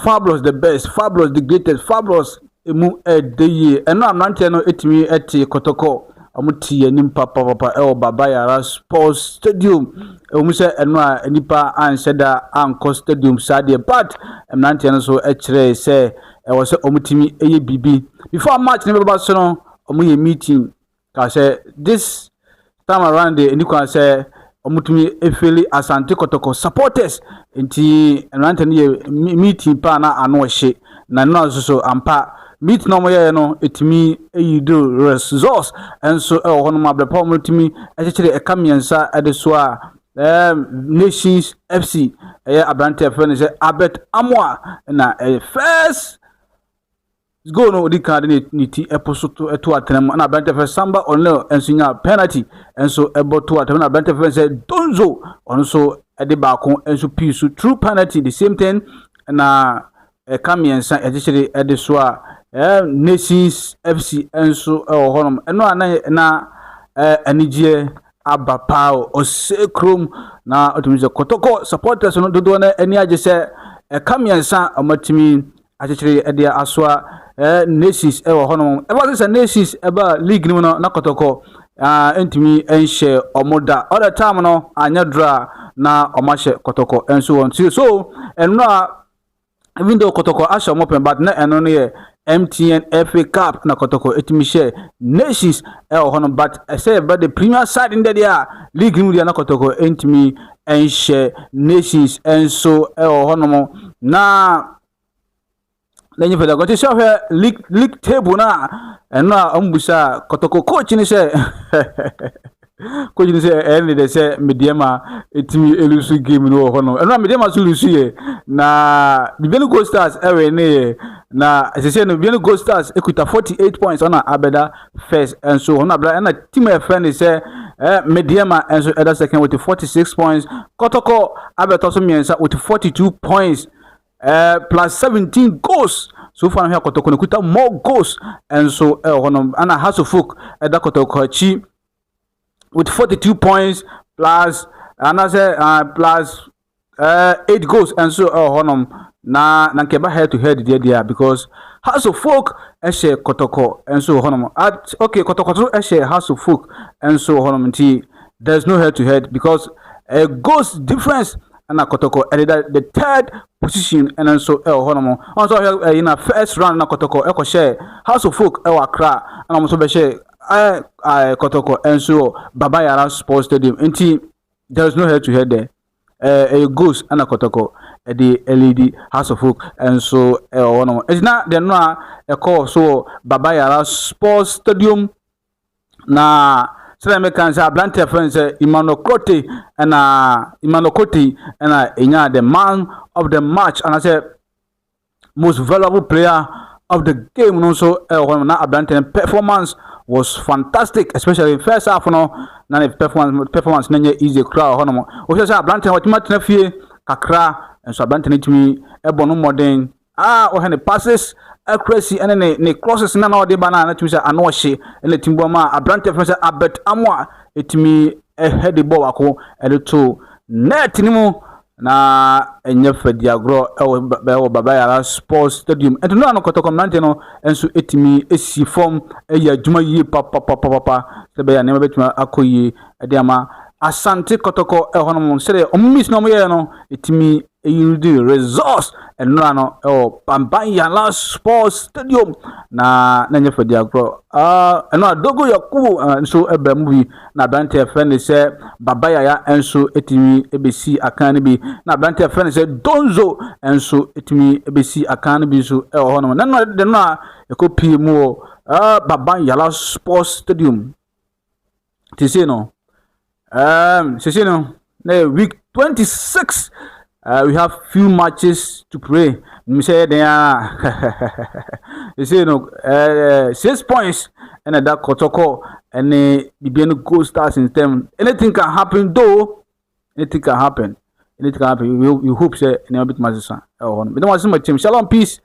Fabulous the best, fabulous the greatest, fabulous emu day. And now I'm not telling you at Kotoko. Amuti nimpa papa Baba Yara Sports Stadium. Say enwa nipa anseda anko stadium sadie, but I'm not telling so actually say was omutimi eye bibi. Before match never about so omuye meeting. Cause this time around the Nikon say omutumi efeli Asante Kotoko supporters nti enrantani meeting pa na ano hye na no so ampa meet no moye no etimi eyido results enso e ho no mabrepa omutumi ekekere ekamiensa edeso a Nations FC abrante friend say abet amwa na first go no di card ni ti eposoto eto atenam na Abrante fe Samba onle ensunya penalty enso eboto atenam na Abrante fe say Donzo onso ede baako enso piece true penalty the same thing na kamiensa ekekere ede so a Nations FC enso honom eno na anigye abapao osekrom na otumize Kotoko supporters no dodo na eni age say kamiensa amatimi akekere ede aswa Nations honom eba say Nations eba league ni no na Kotoko entimi enhye omoda all the time no anya draw na omahye Kotoko enso won so enra even though Kotoko asha open but na eno no MTN FA Cup na Kotoko etimi share Nations honom but say about the premier side in there league ni na Kotoko entimi enhye Nations enso honom na then for the go to show here league table na and now ambusa Kotoko coach ni say coach ni say early they say mediama etimi elusu game no hono and now mediama so lusu ye na Bibiano Gold Stars ne na say no Bibiano Gold Stars equita 48 points on Abeda first and so on abla and team friend say mediama and so other second with 46 points Kotoko Abeta so miensa with 42 points plus 17 goals. So far here Kotoko kuta more goals and so honom ana Hasofuk da Kotoko chi with 42 points plus another plus 8 goals and so honom na nkeba head to head there because Hasofuk share Kotoko and so honom at okay Kotoko share Hasofuk and so honom nti there's no head to head because goals difference and Kotoko the third position and so honomo also in a first round na Kotoko eko share House of Folk Accra and also be share Kotoko and so Baba Yara Sports Stadium nti there's no head to head there a goes and Kotoko the LED House of Folk and so honomo it's not the no a call so Baba Yara Sports Stadium na so me can say Abrante friends Emmanuel Kote and Enya the man of the match and I say most valuable player of the game no so na Abrante performance was fantastic especially in first half no na performance na easy crowd hono o say Abrante what match na fie kakra and so Abrante nitimi ebo no modern o he passes accuracy and ne crosses na no de bana na tumi say ano hye and timbo ma Abrante friends abet amwa etimi head the ball ako to net ni mu na enye fadiagro Baba Yara Sports Stadium and no Kotoko mante no enso etimi esi form eya adwuma yi papa se be ya ne betuma akoyi ade ama Asante Kotoko hono se o miss no ye no etimi eyudi results and no Baba Yara Sports Stadium na enye fadiagro eno adogo yakubu so ebe movie na Abrante friend say Baba Yara enso etimi ebesi akan bi na Abrante friend say Donzo enso etimi ebesi akan bi so hono na no de no ekopi mu Baba Yara Sports Stadium tise no na week 26 we have few matches to play. Me say there you see 6 points and that Kotoko and Bibiano Gold Stars in them. Anything can happen though. Anything can happen. We hope say a bit matches. We don't want so much team. Shalom, peace.